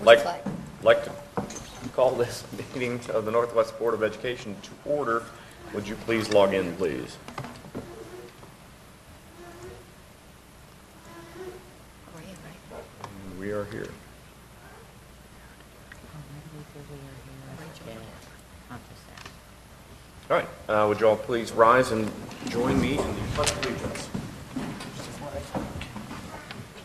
like to call this meeting of the Northwest Board of Education to order. Would you please log in, please? We are here. All right, would you all please rise and join me in the Pledge of Allegiance?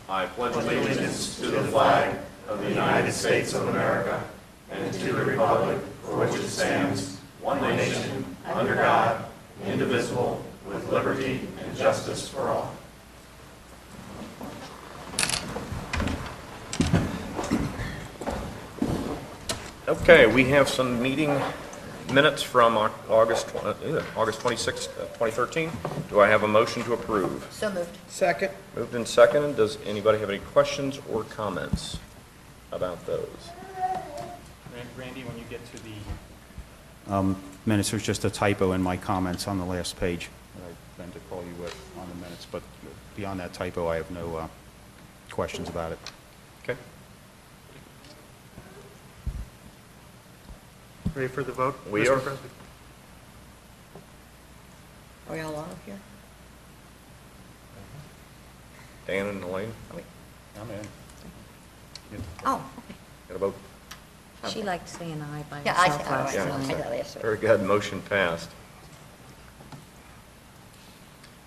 I pledge allegiance to the flag of the United States of America and to the republic for which it stands, one nation, under God, indivisible, with liberty and justice for all. Okay, we have some meeting minutes from August 26, 2013. Do I have a motion to approve? So moved. Second. Moved and seconded. Does anybody have any questions or comments about those? Randy, when you get to the minutes, there's just a typo in my comments on the last page that I meant to call you with on the minutes, but beyond that typo, I have no questions about it. Okay. Ready for the vote? We Mr. are. President? Are we all on here? Dan and Elaine, I'm in. Oh, okay. got a vote? She liked saying aye by Yeah, I herself said, all right, last Yeah. I night. got the answer. Very good. Motion passed.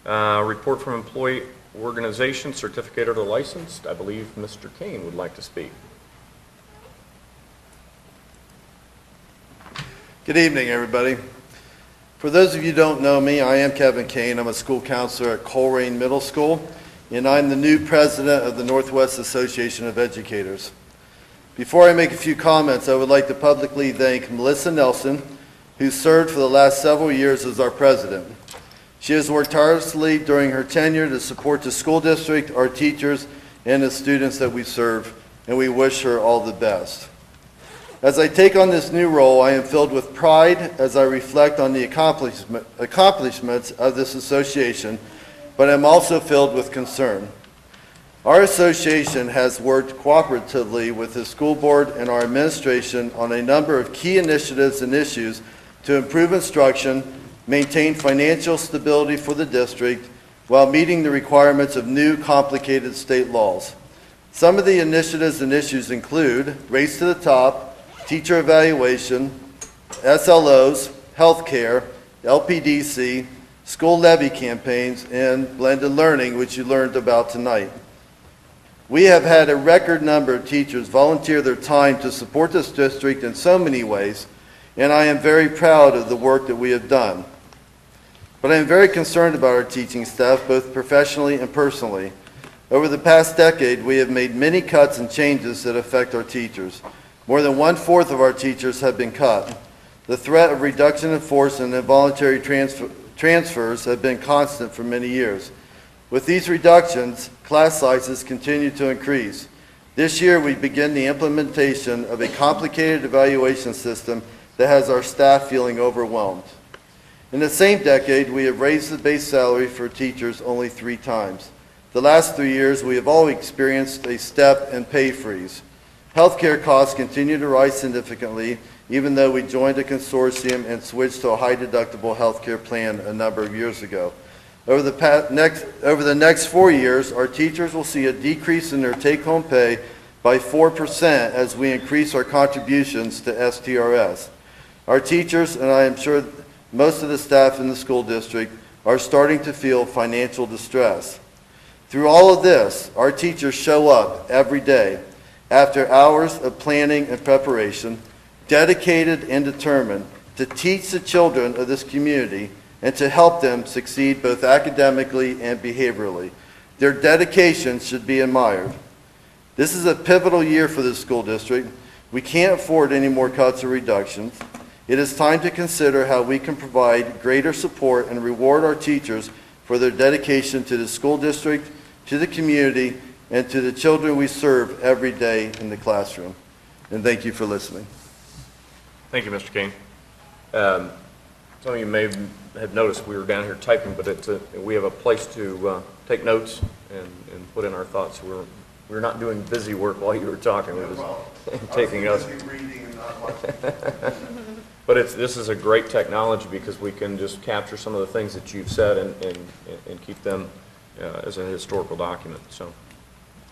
Report from employee organization, certificate or licensed. I believe Mr. Kane would like to speak. Good evening, everybody. For those of you who don't know me, I am Kevin Kane. I'm a school counselor at Coleraine Middle School, and I'm the new president of the Northwest Association of Educators. Before I make a few comments, I would like to publicly thank Melissa Nelson, who served for the last several years as our president. She has worked tirelessly during her tenure to support the school district, our teachers, and the students that we serve, and we wish her all the best. As I take on this new role, I am filled with pride as I reflect on the accomplishments of this association, but I'm also filled with concern. Our association has worked cooperatively with the school board and our administration on a number of key initiatives and issues to improve instruction, maintain financial stability for the district, while meeting the requirements of new complicated state laws. Some of the initiatives and issues include Race to the Top, teacher evaluation, SLOs, healthcare, LPDC, school levy campaigns, and blended learning, which you learned about tonight. We have had a record number of teachers volunteer their time to support this district in so many ways, and I am very proud of the work that we have done. But I am very concerned about our teaching staff, both professionally and personally. Over the past decade, we have made many cuts and changes that affect our teachers. More than 1/4 of our teachers have been cut. The threat of reduction in force and involuntary transfers have been constant for many years. With these reductions, class sizes continue to increase. This year, we begin the implementation of a complicated evaluation system that has our staff feeling overwhelmed. In the same decade, we have raised the base salary for teachers only 3 times. The last 3 years, we have all experienced a step and pay freeze. Healthcare costs continue to rise significantly, even though we joined a consortium and switched to a high-deductible healthcare plan a number of years ago. Over the next 4 years, our teachers will see a decrease in their take-home pay by 4% as we increase our contributions to STRS. Our teachers, and I am sure most of the staff in the school district, are starting to feel financial distress. Through all of this, our teachers show up every day, after hours of planning and preparation, dedicated and determined to teach the children of this community and to help them succeed both academically and behaviorally. Their dedication should be admired. This is a pivotal year for the school district. We can't afford any more cuts or reductions. It is time to consider how we can provide greater support and reward our teachers for their dedication to the school district, to the community, and to the children we serve every day in the classroom. And thank you for listening. Thank you, Mr. Kane. Some of you may have noticed we were down here typing, but we have a place to take notes and put in our thoughts. We're not doing busy work while you were talking. We're just taking us. Reading and not watching. But this is a great technology because we can just capture some of the things that you've said and keep them as a historical document. So,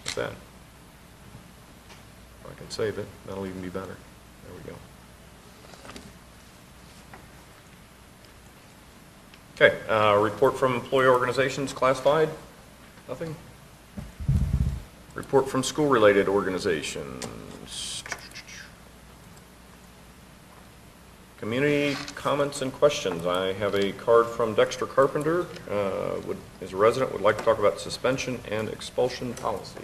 with that, if I can save it, that'll even be better. There we go. Okay, report from employee organizations classified? Nothing? Report from school-related organizations. Community comments and questions. I have a card from Dexter Carpenter, is a resident, would like to talk about suspension and expulsion policy.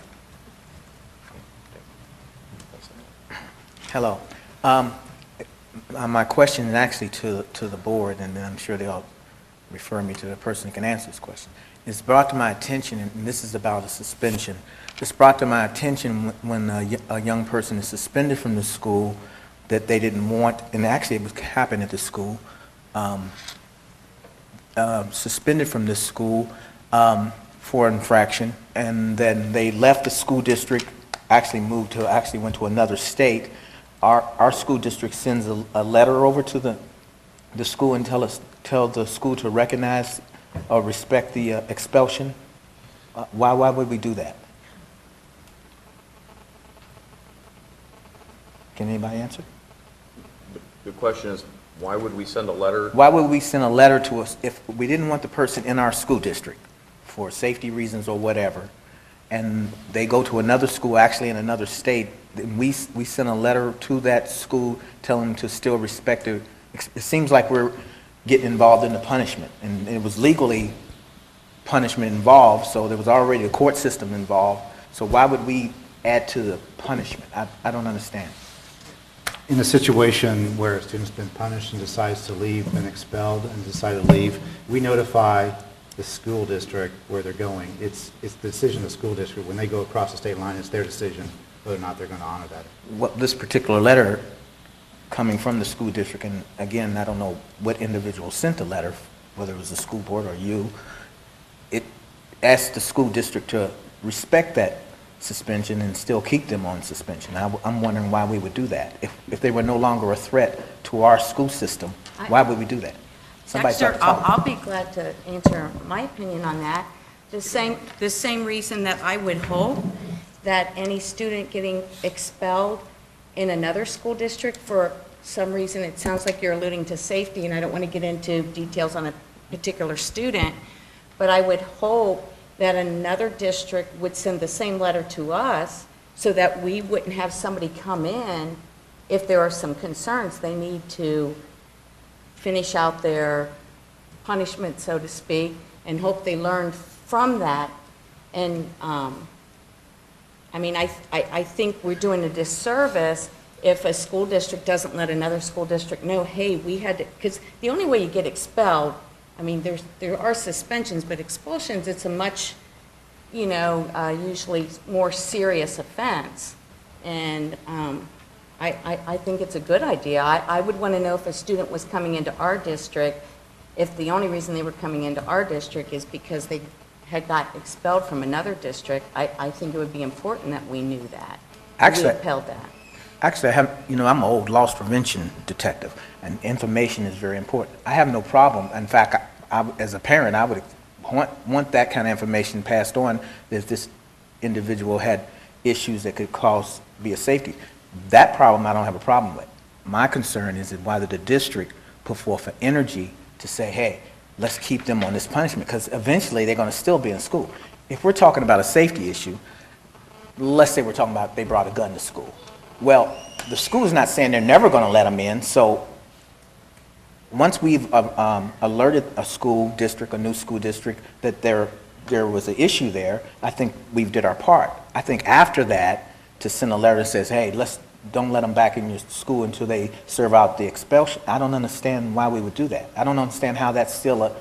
Hello. My question is actually to the board, and I'm sure they'll refer me to the person who can answer this question. It's brought to my attention, and this is about a suspension. It's brought to my attention when a young person is suspended from the school that they didn't want, and actually it happened at the school, suspended from this school for infraction, and then they left the school district, actually went to another state. Our school district sends a letter over to the school and tell the school to recognize or respect the expulsion. Why would we do that? Can anybody answer? The question is, why would we send a letter? Why would we send a letter to us if we didn't want the person in our school district for safety reasons or whatever, and they go to another school, actually in another state, then we send a letter to that school telling them to still respect it. It seems like we're getting involved in the punishment, and it was legally punishment involved, so there was already a court system involved, so why would we add to the punishment? I don't understand. In a situation where a student's been punished and decides to leave, been expelled and decide to leave, we notify the school district where they're going. It's the decision of the school district. When they go across the state line, it's their decision whether or not they're going to honor that. What this particular letter coming from the school district, and again, I don't know what individual sent the letter, whether it was the school board or you, it asked the school district to respect that suspension and still keep them on suspension. I'm wondering why we would do that. If they were no longer a threat to our school system, why would we do that? Dexter, I'll be glad to answer my opinion on that. The same reason that I would hope that any student getting expelled in another school district for some reason, it sounds like you're alluding to safety, and I don't want to get into details on a particular student, but I would hope that another district would send the same letter to us so that we wouldn't have somebody come in if there are some concerns. They need to finish out their punishment, so to speak, and hope they learn from that. And I mean, I think we're doing a disservice if a school district doesn't let another school district know, hey, we had to, because the only way you get expelled, I mean, there are suspensions, but expulsions, it's a much, usually more serious offense. And I think it's a good idea. I would want to know if a student was coming into our district, if the only reason they were coming into our district is because they had got expelled from another district. I think it would be important that we knew that. Actually, we upheld that. Actually, I'm an old loss prevention detective, and information is very important. I have no problem. In fact, as a parent, I would want that kind of information passed on that this individual had issues that could be a safety. That problem I don't have a problem with. My concern is that whether the district put forth an energy to say, hey, let's keep them on this punishment, because eventually they're going to still be in school. If we're talking about a safety issue, let's say we're talking about they brought a gun to school. Well, the school is not saying they're never going to let them in, so once we've alerted a school district, a new school district, that there was an issue there, I think we've did our part. I think after that, to send a letter that says, hey, don't let them back in your school until they serve out the expulsion, I don't understand why we would do that. I don't understand how that's still a...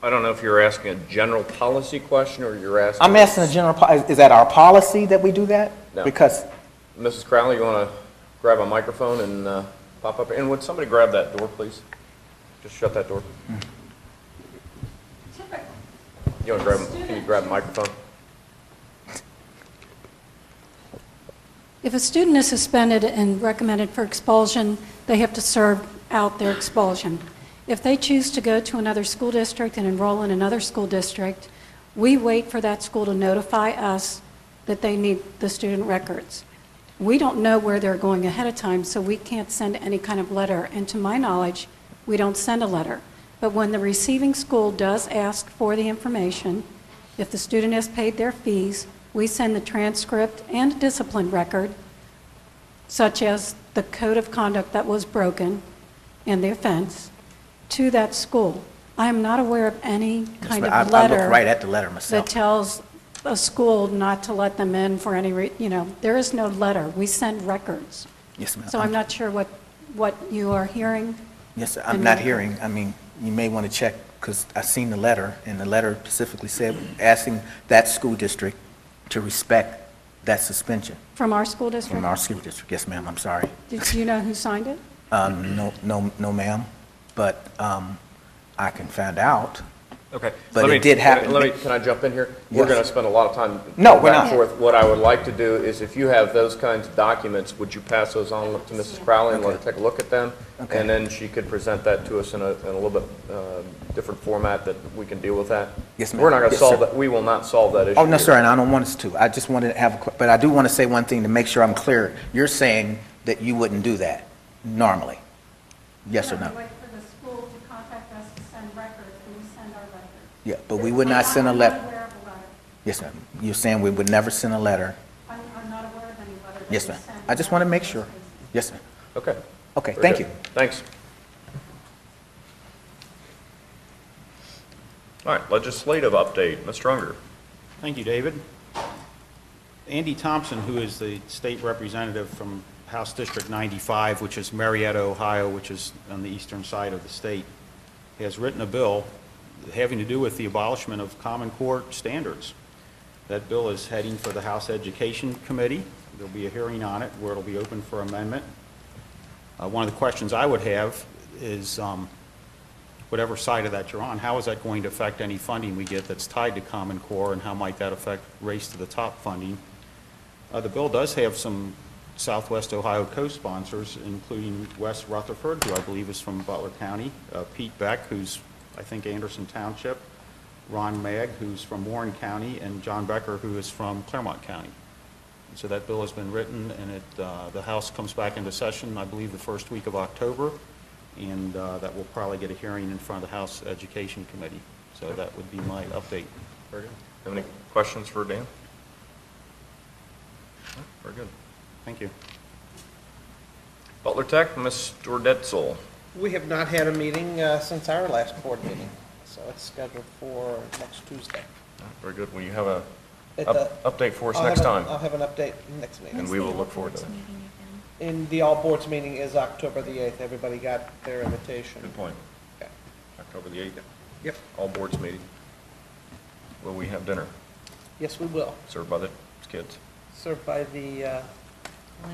I don't know if you're asking a general policy question or you're asking... I'm asking a general, is that our policy that we do that? No. Because... Mrs. Crowley, you want to grab a microphone and pop up? And would somebody grab that door, please? Just shut that door. You want to can you grab the microphone? If a student is suspended and recommended for expulsion, they have to serve out their expulsion. If they choose to go to another school district and enroll in another school district, we wait for that school to notify us that they need the student records. We don't know where they're going ahead of time, so we can't send any kind of letter. And to my knowledge, we don't send a letter. But when the receiving school does ask for the information, if the student has paid their fees, we send the transcript and discipline record, such as the code of conduct that was broken and the offense, to that school. I am not aware of any kind of I letter looked right at the letter myself. that tells a school not to let them in for any, there is no letter. We send records. Yes, ma'am. So I'm not sure what you are hearing. Yes, sir. I'm not hearing. I mean, you may want to check, because I seen the letter, and the letter specifically said, asking that school district to respect that suspension From our school district? from our school district. Yes, ma'am, I'm sorry. Do you know who signed it? No, ma'am, but I can find out. Okay. But Let it me- did happen. Can I jump in here? Yes. We're going to spend a lot of time. No, going we're back not. and forth. What I would like to do is if you have those kinds of documents, would you pass those on to Mrs. Crowley and let her Okay. take a look at them? Okay. And then she could present that to us in a little bit different format that we can deal with that? Yes, ma'am. We're not going to Yes, solve sir. that, we will not solve that issue. Oh, no, here. sir, and I don't want us to. I just wanted to have, but I do want to say one thing to make sure I'm clear. You're saying that you wouldn't do that normally? Yes or no? We wait for the school to contact us to send records, and we send our records. Yeah, but we would not send a I'm letter. not aware of a letter. Yes, ma'am. You're saying we would never send a letter? I'm not aware of any letter. that Yes, we ma'am. send. I just want to make sure. Yes, ma'am. Okay. Okay, Very thank good. you. Thanks. All right, legislative update. Mr. Unger. Thank you, David. Andy Thompson, who is the state representative from House District 95, which is Marietta, Ohio, which is on the eastern side of the state, has written a bill having to do with the abolishment of Common Core standards. That bill is heading for the House Education Committee. There'll be a hearing on it where it'll be open for amendment. One of the questions I would have is, whatever side of that you're on, how is that going to affect any funding we get that's tied to Common Core, and how might that affect Race to the Top funding? The bill does have some Southwest Ohio co-sponsors, including Wes Rutherford, who I believe is from Butler County, Pete Beck, who's, I think, Anderson Township, Ron Magg, who's from Warren County, and John Becker, who is from Claremont County. So that bill has been written, and the House comes back into session, I believe, the first week of October, and that will probably get a hearing in front of the House Education Committee. So that would be my update. Very good. Have any questions for Dan? No? Very good. Thank you. Butler Tech, Mr. Detzel. We have not had a meeting since our last board meeting, so it's scheduled for next Tuesday. Very good. Will you have a At the- update for us I'll next have time? I'll have an update next meeting. And we will look forward to that. And the all boards meeting is October the 8th. Everybody got their invitation? Good point. Okay. October the 8th, Yep. all boards meeting. Will we have dinner Yes, we will. served by the kids? Served by the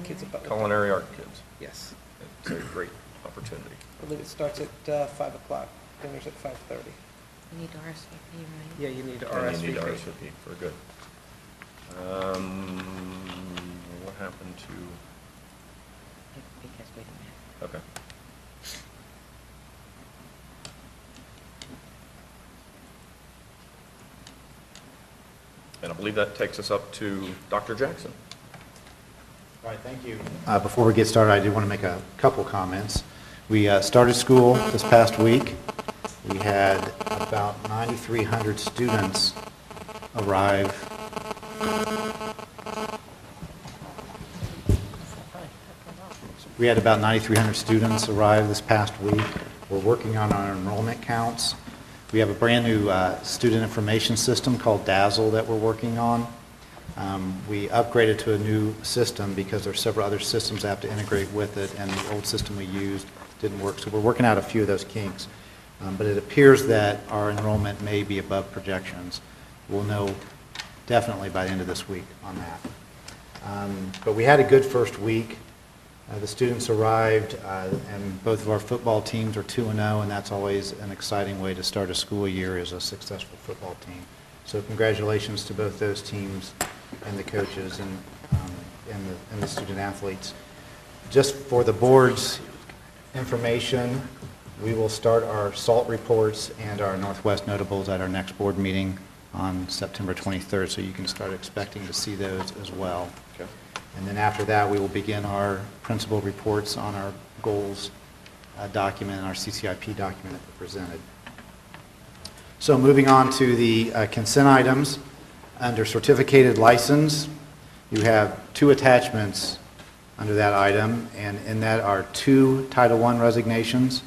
kids at Butler. Culinary art kids. Yes. It's a great opportunity. I believe it starts at 5 o'clock. Dinner's at 5:30. You need to RSVP, right? Yeah, you need to And you need RSVP. RSVP. Very good. What happened to, Because, wait a minute. okay. And I believe that takes us up to Dr. Jackson. All right, thank you. Before we get started, I do want to make a couple comments. We started school this past week. We had about 9,300 students arrive. We had about 9,300 students arrive this past week. We're working on our enrollment counts. We have a brand-new student information system called Dazzle that we're working on. We upgraded to a new system because there are several other systems that have to integrate with it, and the old system we used didn't work. So we're working out a few of those kinks. But it appears that our enrollment may be above projections. We'll know definitely by the end of this week on that. But we had a good first week. The students arrived, and both of our football teams are 2-0, and that's always an exciting way to start a school year, is a successful football team. So congratulations to both those teams and the coaches, and and the student athletes. Just for the board's information, we will start our SALT reports and our Northwest Notables at our next board meeting on September 23rd, so you can start expecting to see those as well. Okay. And then after that, we will begin our principal reports on our goals document and our CCIP document that we presented. So moving on to the consent items, under certificated license, you have 2 attachments under that item, and in that are 2 Title I resignations,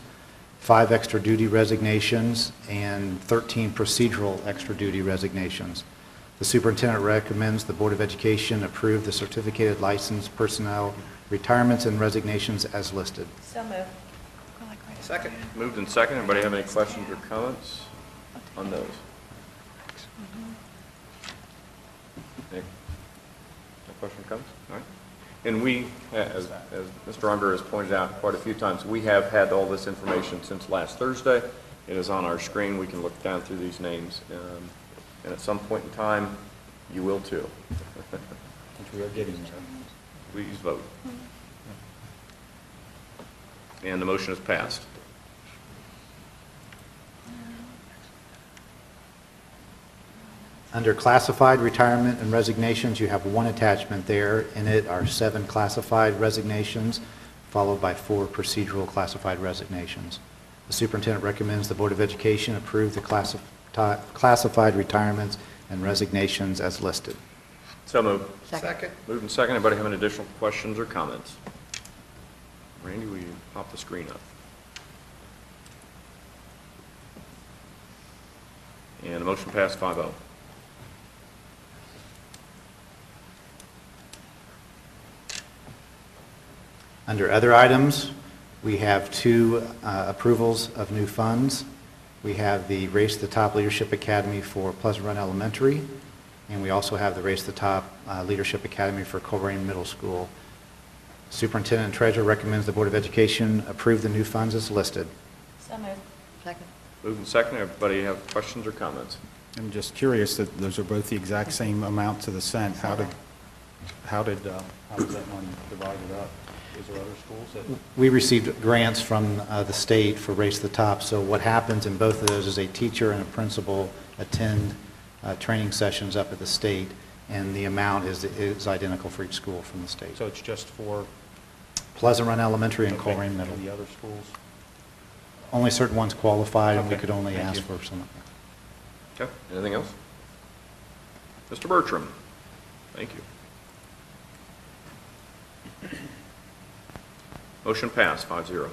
5 extra duty resignations, and 13 procedural extra duty resignations. The superintendent recommends the Board of Education approve the certificated license personnel retirements and resignations as listed. So moved. Second. Moved and second. Anybody have any questions or comments on those? Any question or comments? All right. And we, as Mr. Unger has pointed out quite a few times, we have had all this information since last Thursday. It is on our screen. We can look down through these names. And at some point in time, you will too. Which we are getting there. Please vote. And the motion is passed. Under classified retirement and resignations, you have 1 attachment there. In it are 7 classified resignations, followed by 4 procedural classified resignations. The superintendent recommends the Board of Education approve the classified retirements and resignations as listed. So moved. Second. Moved and second. Anybody have any additional questions or comments? Randy, will you pop the screen up? And the motion passed 5-0. Under other items, we have 2 approvals of new funds. We have the Race to the Top Leadership Academy for Pleasant Run Elementary, and we also have the Race to the Top Leadership Academy for Coleraine Middle School. Superintendent and Treasurer recommends the Board of Education approve the new funds as listed. So moved. Second. Moved and second. Everybody have questions or comments? I'm just curious that those are both the exact same amount to the cent. How was that one divided up? Is there other schools that? We received grants from the state for Race to the Top, so what happens in both of those is a teacher and a principal attend training sessions up at the state, and the amount is identical for each school from the state. So it's just for? Pleasant Run Elementary and Okay. Coleraine Middle. And the other schools? Only certain ones qualified, and we Okay. could only Thank ask you. for some. Okay. Anything else? Mr. Bertram. Thank you. Motion passed 5-0.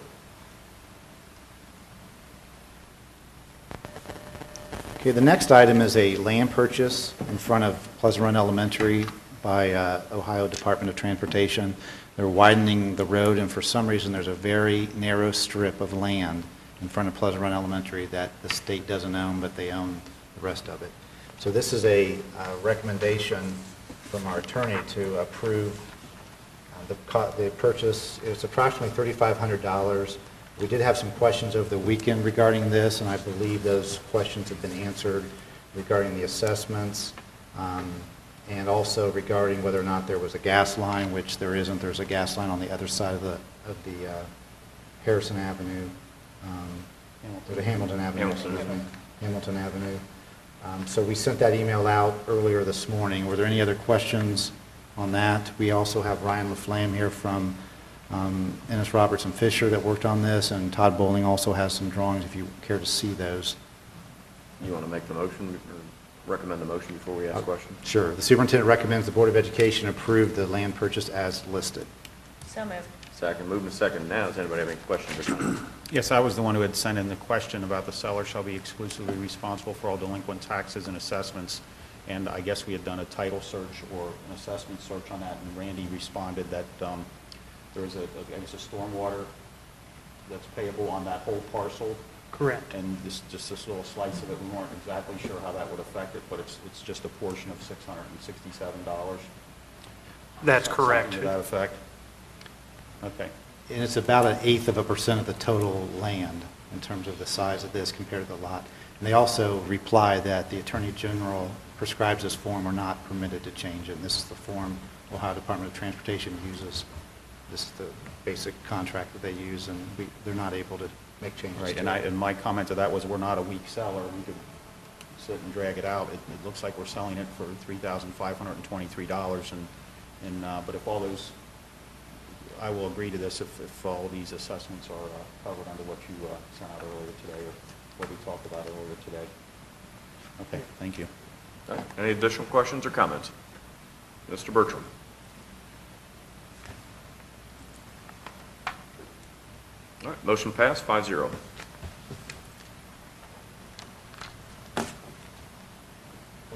Okay, the next item is a land purchase in front of Pleasant Run Elementary by Ohio Department of Transportation. They're widening the road, and for some reason, there's a very narrow strip of land in front of Pleasant Run Elementary that the state doesn't own, but they own the rest of it. So this is a recommendation from our attorney to approve the purchase. It's approximately $3,500. We did have some questions over the weekend regarding this, and I believe those questions have been answered regarding the assessments, and also regarding whether or not there was a gas line, which there isn't. There's a gas line on the other side of the Harrison Avenue, or the Hamilton Avenue. Hamilton Avenue. Hamilton Avenue. So we sent that email out earlier this morning. Were there any other questions on that? We also have Ryan LaFlamme here from Ennis Robertson Fisher that worked on this, and Todd Bowling also has some drawings if you care to see those. You want to make the motion or recommend the motion before we ask questions? Sure. The superintendent recommends the Board of Education approve the land purchase as listed. So moved. Second. Moved and second. Now, does anybody have any questions or comments? Yes, I was the one who had sent in the question about the seller shall be exclusively responsible for all delinquent taxes and assessments. And I guess we had done a title search or an assessment search on that, and Randy responded that there was I guess a stormwater that's payable on that whole parcel. Correct. And just this little slice of it, we weren't exactly sure how that would affect it, but it's just a portion of $667. That's correct. Something to that effect? Okay. And it's about 1/8% of the total land in terms of the size of this compared to the lot. And they also reply that the Attorney General prescribes this form are not permitted to change it. And this is the form Ohio Department of Transportation uses. This is the basic contract that they use, and they're not able to make changes Right, to it. and my comment to that was, we're not a weak seller. We could sit and drag it out. It looks like we're selling it for $3,523, but if all those, I will agree to this if all these assessments are covered under what you sent out earlier today, or what we talked about earlier today. Okay, thank you. All right, any additional questions or comments? Mr. Bertram? All right, motion passed, 5-0.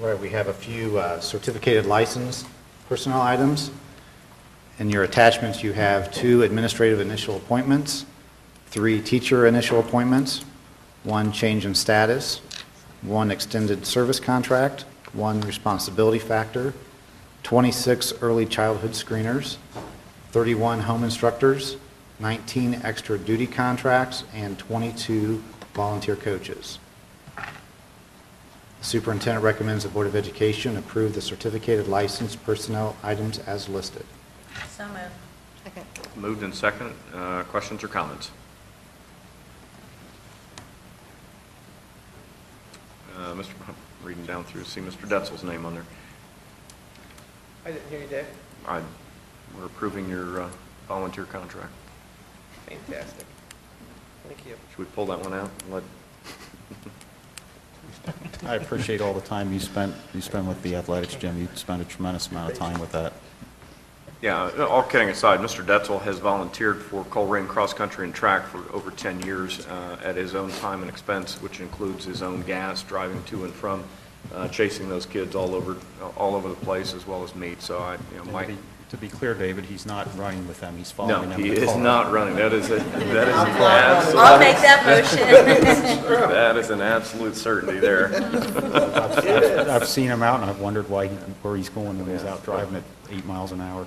All right, we have a few certificated license personnel items. In your attachments, you have 2 administrative initial appointments, 3 teacher initial appointments, 1 change in status, 1 extended service contract, 1 responsibility factor, 26 early childhood screeners, 31 home instructors, 19 extra duty contracts, and 22 volunteer coaches. The superintendent recommends the Board of Education approve the certificated license personnel items as listed. So moved. Second. Moved and second. Questions or comments? I'm reading down through, see Mr. Detzel's name on there. I didn't hear you, Dave. We're approving your volunteer contract. Fantastic. Thank you. Should we pull that one out and let? I appreciate all the time you spent with the athletics, Jim. You spent a tremendous amount of time with that. Yeah, all kidding aside, Mr. Detzel has volunteered for Colerain Cross Country and Track for over 10 years at his own time and expense, which includes his own gas, driving to and from, chasing those kids all over the place, as well as meet. So To be clear, David, he's not running with them. He's following no, them. he in the is car. not running. That is an absolute. I'll make that motion. That is an absolute certainty there. I've seen him out, and I've wondered where he's going when he's out driving at 8 miles an hour.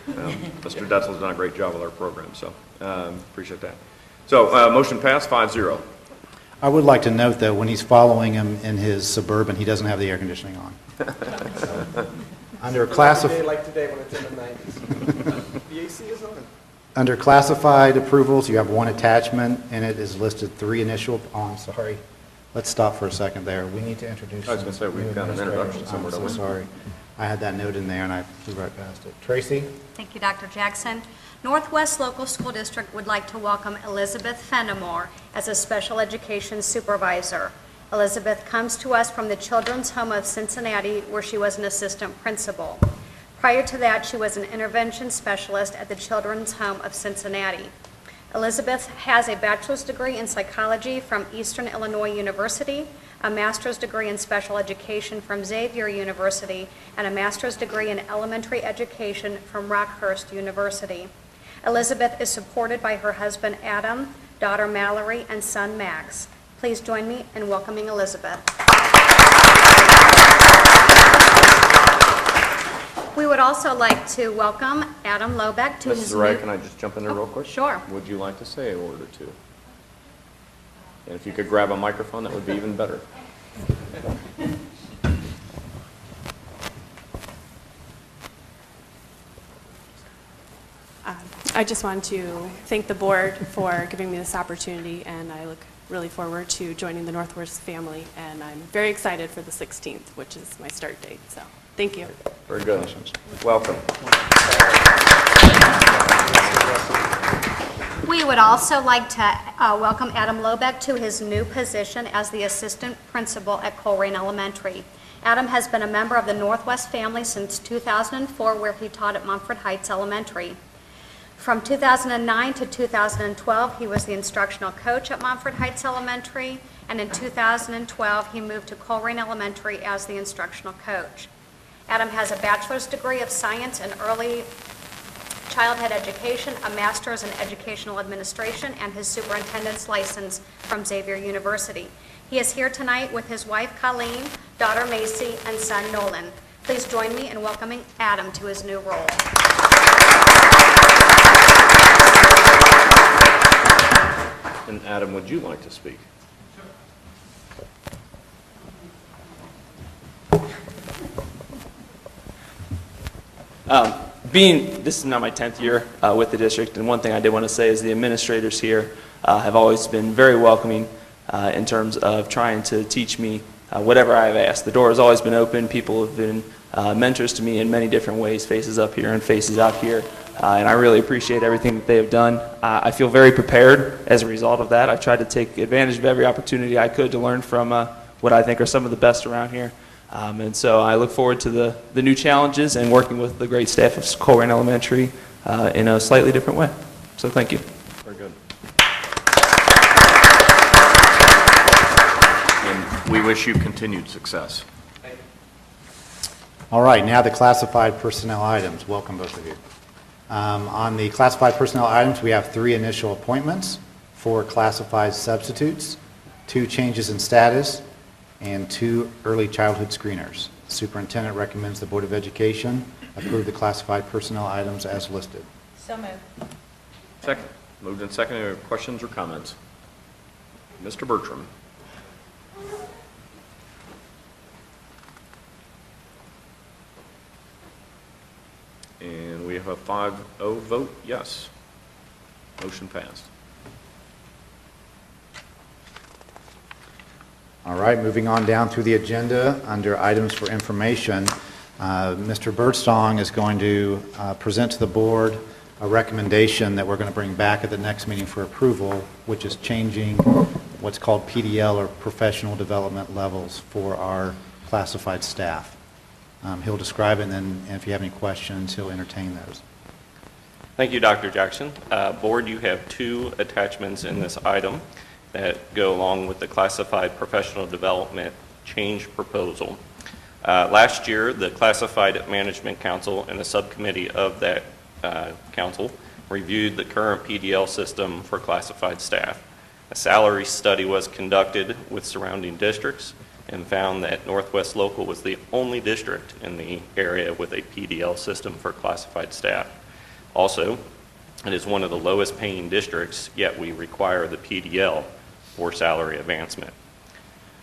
Mr. Detzel's done a great job with our program, so appreciate that. So motion passed, 5-0. I would like to note, though, when he's following him in his Suburban, he doesn't have the air conditioning on. Under A day like today when it's in the 90s. The AC is on. Under classified approvals, you have 1 attachment, and it is listed 3 initial, I'm sorry. Let's stop for a second there. We need to introduce. I was gonna say, we've new got an administrators. introduction somewhere, I'm don't so we? sorry. I had that note in there, and I flew right past it. Tracy? Thank you, Dr. Jackson. Northwest Local School District would like to welcome Elizabeth Fenimore as a special education supervisor. Elizabeth comes to us from the Children's Home of Cincinnati, where she was an assistant principal. Prior to that, she was an intervention specialist at the Children's Home of Cincinnati. Elizabeth has a bachelor's degree in psychology from Eastern Illinois University, a master's degree in special education from Xavier University, and a master's degree in elementary education from Rockhurst University. Elizabeth is supported by her husband Adam, daughter Mallory, and son Max. Please join me in welcoming Elizabeth. We would also like to welcome Adam Lobeck to his Mrs. Wright, can I just jump in there real quick? Sure. Would you like to say a word or two? And if you could grab a microphone, that would be even better. I just want to thank the board for giving me this opportunity, and I look really forward to joining the Northwest family, and I'm very excited for the 16th, which is my start date. So, thank you. Very good. Welcome. We would also like to welcome Adam Lobeck to his new position as the assistant principal at Colerain Elementary. Adam has been a member of the Northwest family since 2004, where he taught at Mumford Heights Elementary. From 2009 to 2012, he was the instructional coach at Mumford Heights Elementary, and in 2012, he moved to Colerain Elementary as the instructional coach. Adam has a bachelor's degree of science in early childhood education, a master's in educational administration, and his superintendent's license from Xavier University. He is here tonight with his wife, Colleen, daughter, Macy, and son, Nolan. Please join me in welcoming Adam to his new role. And Adam, would you like to speak? This is now my 10th year with the district, and one thing I did want to say is the administrators here have always been very welcoming in terms of trying to teach me whatever I've asked. The door has always been open. People have been mentors to me in many different ways, faces up here and faces out here, and I really appreciate everything that they have done. I feel very prepared as a result of that. I've tried to take advantage of every opportunity I could to learn from what I think are some of the best around here. And so I look forward to the new challenges and working with the great staff of Colerain Elementary in a slightly different way. So thank you. Very good. And we wish you continued success. All right, now the classified personnel items. Welcome, both of you. On the classified personnel items, we have 3 initial appointments, 4 classified substitutes, 2 changes in status, and 2 early childhood screeners. The superintendent recommends the Board of Education approve the classified personnel items as listed. So moved. Second. Moved and seconded. Any questions or comments? Mr. Bertram. And we have a 5-0 vote, yes. Motion passed. All right, moving on down through the agenda, under items for information, Mr. Birdsong is going to present to the board a recommendation that we're going to bring back at the next meeting for approval, which is changing what's called PDL, or professional development levels, for our classified staff. He'll describe it, and then if you have any questions, he'll entertain those. Thank you, Dr. Jackson. Board, you have 2 attachments in this item that go along with the classified professional development change proposal. Last year, the Classified Management Council and a subcommittee of that council reviewed the current PDL system for classified staff. A salary study was conducted with surrounding districts and found that Northwest Local was the only district in the area with a PDL system for classified staff. Also, it is one of the lowest paying districts, yet we require the PDL for salary advancement.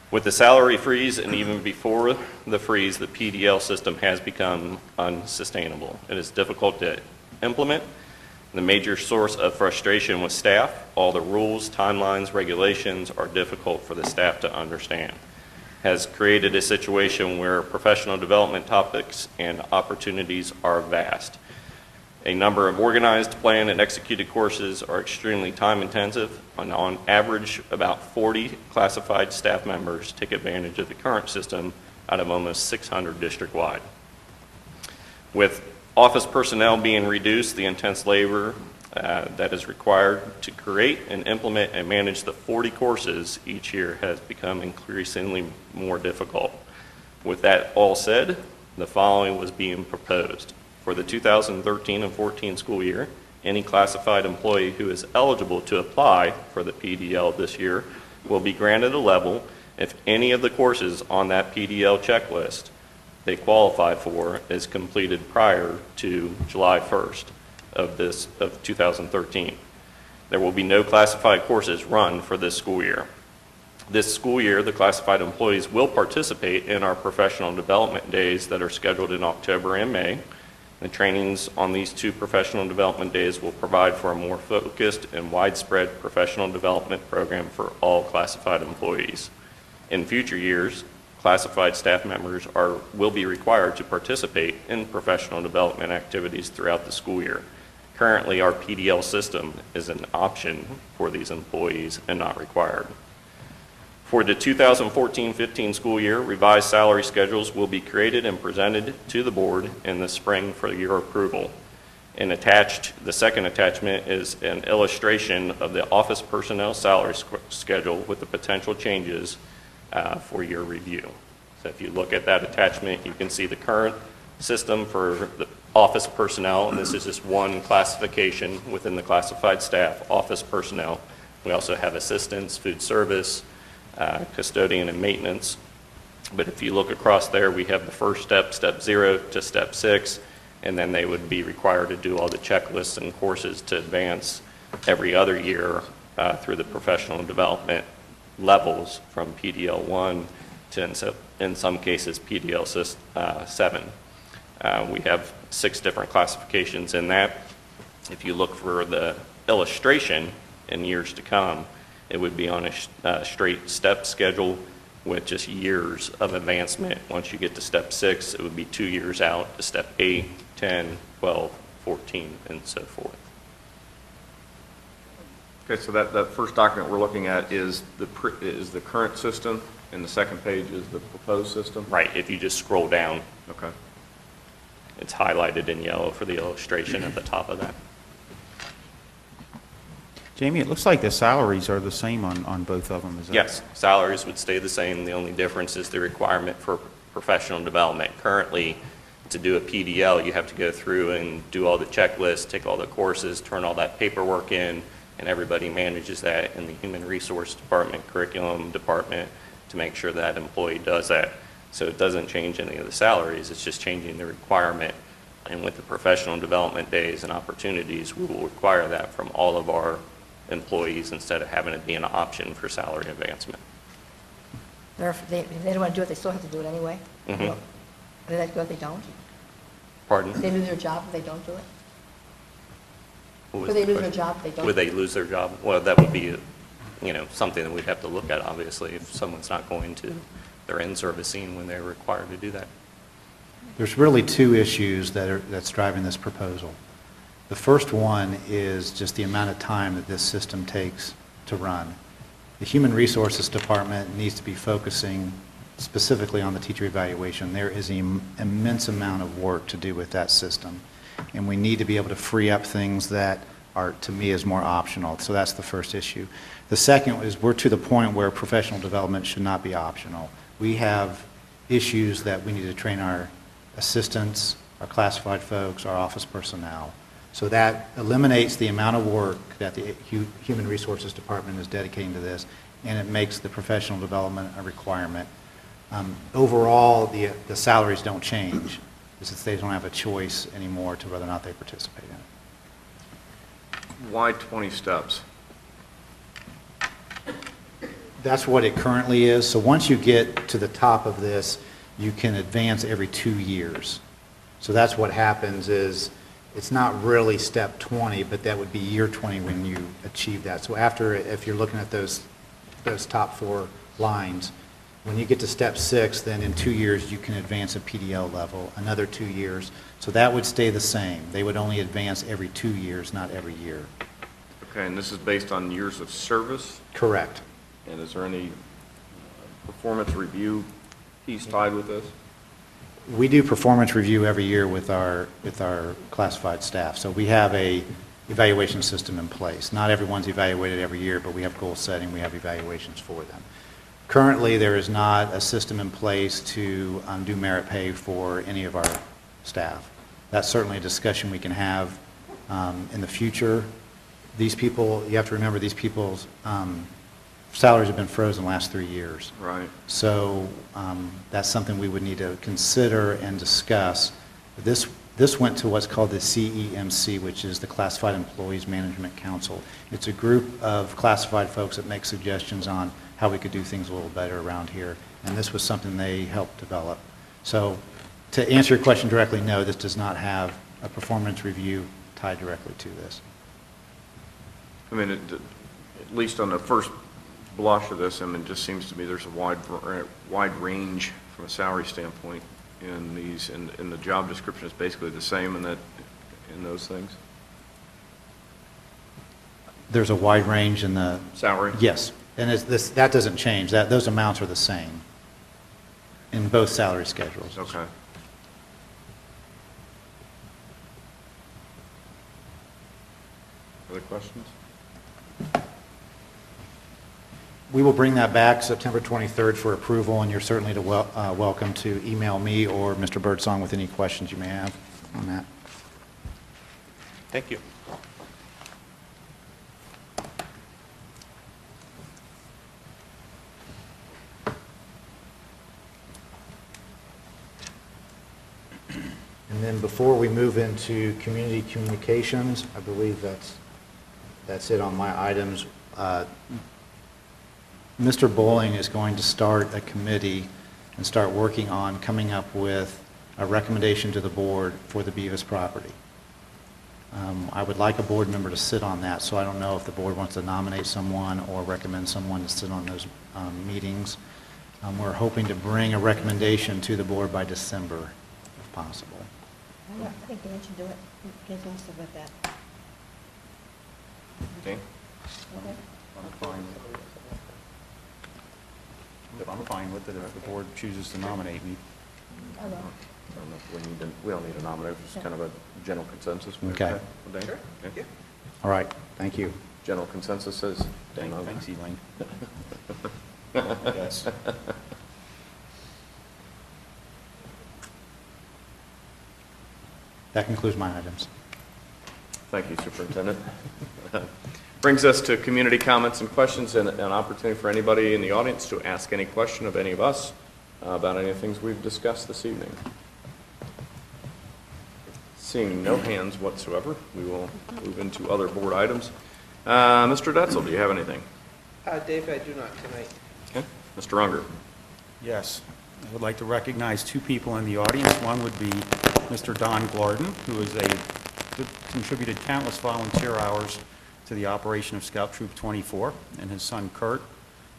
With the salary freeze, and even before the freeze, the PDL system has become unsustainable. It is difficult to implement. The major source of frustration with staff, all the rules, timelines, regulations are difficult for the staff to understand. Has created a situation where professional development topics and opportunities are vast. A number of organized, planned, and executed courses are extremely time intensive. On average, about 40 classified staff members take advantage of the current system out of almost 600 district-wide. With office personnel being reduced, the intense labor that is required to create and implement and manage the 40 courses each year has become increasingly more difficult. With that all said, the following was being proposed. For the 2013 and 14 school year, any classified employee who is eligible to apply for the PDL this year will be granted a level if any of the courses on that PDL checklist they qualify for is completed prior to July 1st of 2013. There will be no classified courses run for this school year. This school year, the classified employees will participate in our professional development days that are scheduled in October and May. The trainings on these 2 professional development days will provide for a more focused and widespread professional development program for all classified employees. In future years, classified staff members will be required to participate in professional development activities throughout the school year. Currently, our PDL system is an option for these employees and not required. For the 2014-15 school year, revised salary schedules will be created and presented to the board in the spring for your approval. And the second attachment is an illustration of the office personnel salary schedule with the potential changes for your review. So if you look at that attachment, you can see the current system for the office personnel, and this is just one classification within the classified staff, office personnel. We also have assistants, food service, custodian, and maintenance. But if you look across there, we have the first step, step 0 to step 6, and then they would be required to do all the checklists and courses to advance every other year through the professional development levels from PDL 1 to, in some cases, PDL 7. We have 6 different classifications in that. If you look for the illustration in years to come, it would be on a straight step schedule with just years of advancement. Once you get to step 6, it would be 2 years out to step 8, 10, 12, 14, and so forth. Okay, so that first document we're looking at is the current system, and the second page is the proposed system? Right, if you just scroll down, Okay. it's highlighted in yellow for the illustration at the top of that. Jamie, it looks like the salaries are the same on both of them, is that? Yes, salaries would stay the same. The only difference is the requirement for professional development. Currently, to do a PDL, you have to go through and do all the checklists, take all the courses, turn all that paperwork in, and everybody manages that in the human resource department, curriculum department, to make sure that employee does that. So it doesn't change any of the salaries, it's just changing the requirement. And with the professional development days and opportunities, we will require that from all of our employees instead of having it be an option for salary advancement. If they don't want to do it, they still have to do it anyway? Mhm. Well, do that go if they don't? Pardon? If they lose their job if they don't do it? What was Would they the lose their question? job if they don't? Would they lose their job? Well, that would be, something that we'd have to look at, obviously, if someone's not going to their in-servicing when they're required to do that. There's really 2 issues that's driving this proposal. The first one is just the amount of time that this system takes to run. The Human Resources Department needs to be focusing specifically on the teacher evaluation. There is an immense amount of work to do with that system, and we need to be able to free up things that are, to me, is more optional. So that's the first issue. The second is we're to the point where professional development should not be optional. We have issues that we need to train our assistants, our classified folks, our office personnel. So that eliminates the amount of work that the Human Resources Department is dedicating to this, and it makes the professional development a requirement. Overall, the salaries don't change, because they don't have a choice anymore to whether or not they participate in it. Why 20 steps? That's what it currently is. So once you get to the top of this, you can advance every 2 years. So that's what happens is, it's not really step 20, but that would be year 20 when you achieve that. So after, if you're looking at those top 4 lines, when you get to step 6, then in 2 years you can advance a PDL level, another 2 years. So that would stay the same. They would only advance every 2 years, not every year. Okay, and this is based on years of service? Correct. And is there any performance review piece tied with this? We do performance review every year with our classified staff. So we have a evaluation system in place. Not everyone's evaluated every year, but we have goal setting, we have evaluations for them. Currently, there is not a system in place to do merit pay for any of our staff. That's certainly a discussion we can have in the future. These people, you have to remember, these people's salaries have been frozen the last 3 years. Right. So that's something we would need to consider and discuss. This went to what's called the CEMC, which is the Classified Employees Management Council. It's a group of classified folks that make suggestions on how we could do things a little better around here, and this was something they helped develop. So to answer your question directly, no, this does not have a performance review tied directly to this. I mean, at least on the first blush of this, I mean, it just seems to me there's a wide range from a salary standpoint in these, and the job description is basically the same in those things? There's a wide range in the... Salary? Yes, and that doesn't change. Those amounts are the same in both salary schedules. Okay. Other questions? We will bring that back September 23rd for approval, and you're certainly welcome to email me or Mr. Birdsong with any questions you may have on that. Thank you. And then before we move into community communications, I believe that's it on my items. Mr. Bowling is going to start a committee and start working on coming up with a recommendation to the board for the Beavis property. I would like a board member to sit on that, so I don't know if the board wants to nominate someone or recommend someone to sit on those meetings. We're hoping to bring a recommendation to the board by December, if possible. I think Dan should do it. He wants to with that. Okay. Okay. I'm fine with it if the board chooses to nominate me. I will. I don't know if we don't need a nomination, it's just kind of a general consensus. Okay. With Dan? Okay. All right, thank you. General consensus says Dan. Thanks, Elaine. Yes. That concludes my items. Thank you, Superintendent. Brings us to community comments and questions, and an opportunity for anybody in the audience to ask any question of any of us about any of the things we've discussed this evening. Seeing no hands whatsoever, we will move into other board items. Mr. Detzel, do you have anything? Dave, I do not tonight. Okay. Mr. Unger. Yes. I would like to recognize two people in the audience. One would be Mr. Don Glarden, who contributed countless volunteer hours to the operation of Scout Troop 24, and his son Kurt,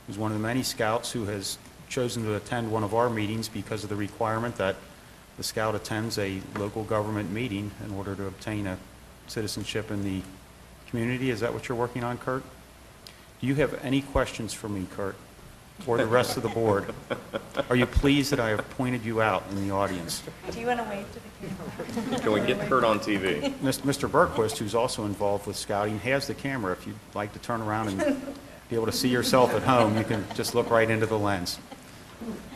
who's one of the many scouts who has chosen to attend one of our meetings because of the requirement that the scout attends a local government meeting in order to obtain a citizenship in the community. Is that what you're working on, Kurt? Do you have any questions for me, Kurt, or the rest of the board? Are you pleased that I have pointed you out in the audience? Do you want to wave to the camera? Can we get Kurt on TV? Mr. Berquist, who's also involved with scouting, has the camera. If you'd like to turn around and be able to see yourself at home, you can just look right into the lens.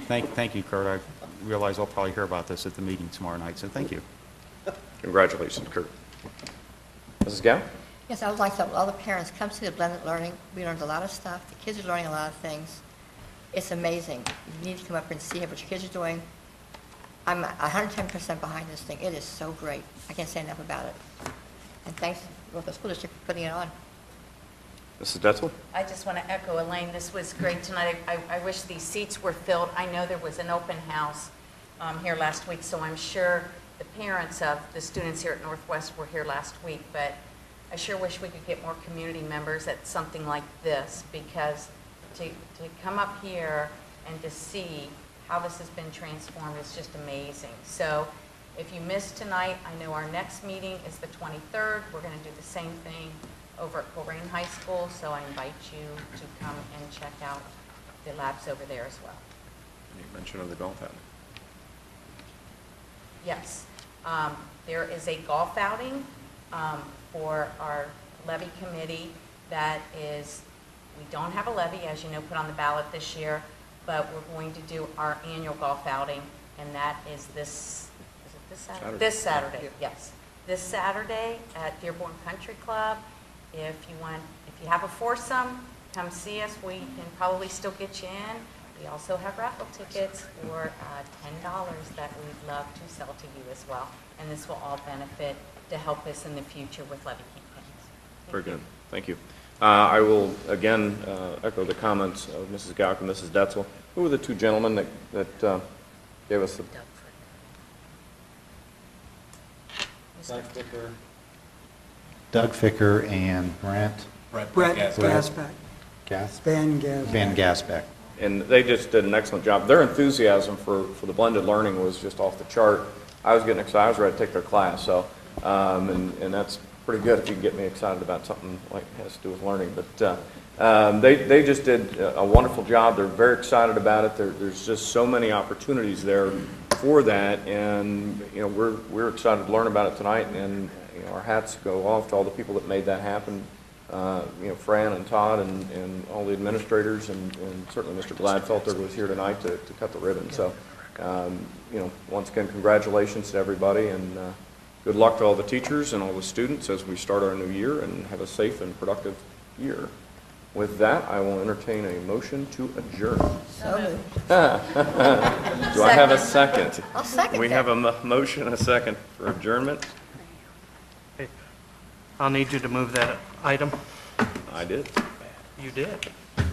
Thank you, Kurt. I realize I'll probably hear about this at the meeting tomorrow night, so thank you. Congratulations, Kurt. Mrs. Gow? Yes, I would like all the parents come see the blended learning. We learned a lot of stuff. The kids are learning a lot of things. It's amazing. You need to come up and see what your kids are doing. I'm 110% behind this thing. It is so great. I can't say enough about it. And thanks to the school district for putting it on. Mrs. Detzel? I just want to echo Elaine, this was great tonight. I wish these seats were filled. I know there was an open house here last week, so I'm sure the parents of the students here at Northwest were here last week, but I sure wish we could get more community members at something like this, because to come up here and to see how this has been transformed is just amazing. So if you missed tonight, I know our next meeting is the 23rd. We're going to do the same thing over at Colerain High School, so I invite you to come and check out the labs over there as well. Any mention of the golf outing? Yes. There is a golf outing for our levy committee that is, we don't have a levy, as you know, put on the ballot this year, but we're going to do our annual golf outing, and that is this Saturday? This Saturday, yes. This Saturday at Dearborn Country Club. If you have a foursome, come see us. We can probably still get you in. We also have raffle tickets for $10 that we'd love to sell to you as well. And this will all benefit to help us in the future with levy campaigns. Very good. Thank you. I will again echo the comments of Mrs. Gauck and Mrs. Detzel. Who were the two gentlemen that gave us the... Doug Ficker and Brent Gasbeck. Van Gasbeck. And they just did an excellent job. Their enthusiasm for the blended learning was just off the chart. I was getting excited. I was ready to take their class. So, and that's pretty good if you can get me excited about something like it has to do with learning. But they just did a wonderful job. They're very excited about it. There's just so many opportunities there for that, and you know we're excited to learn about it tonight. And you know, our hats go off to all the people that made that happen. You know, Fran and Todd and all the administrators, and certainly Mr. Gladfelter was here tonight to cut the ribbon. So, you know, once again, congratulations to everybody, and good luck to all the teachers and all the students as we start our new year and have a safe and productive year. With that, I will entertain a motion to adjourn. So moved. Do I have a second? I'll second We that. have a motion and a second for adjournment. I'll need you to move that item. I did. You did. At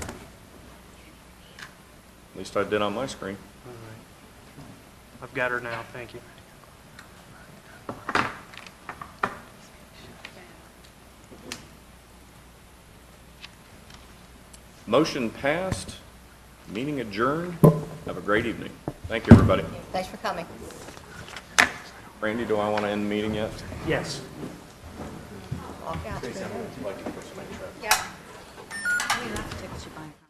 least I did on my screen. All right. I've got her now, thank you. Motion passed, meeting adjourned. Have a great evening. Thank you, everybody. Thanks for coming. Randy, do I want to end the meeting yet? Yes. Walk out. Yeah. We have to take a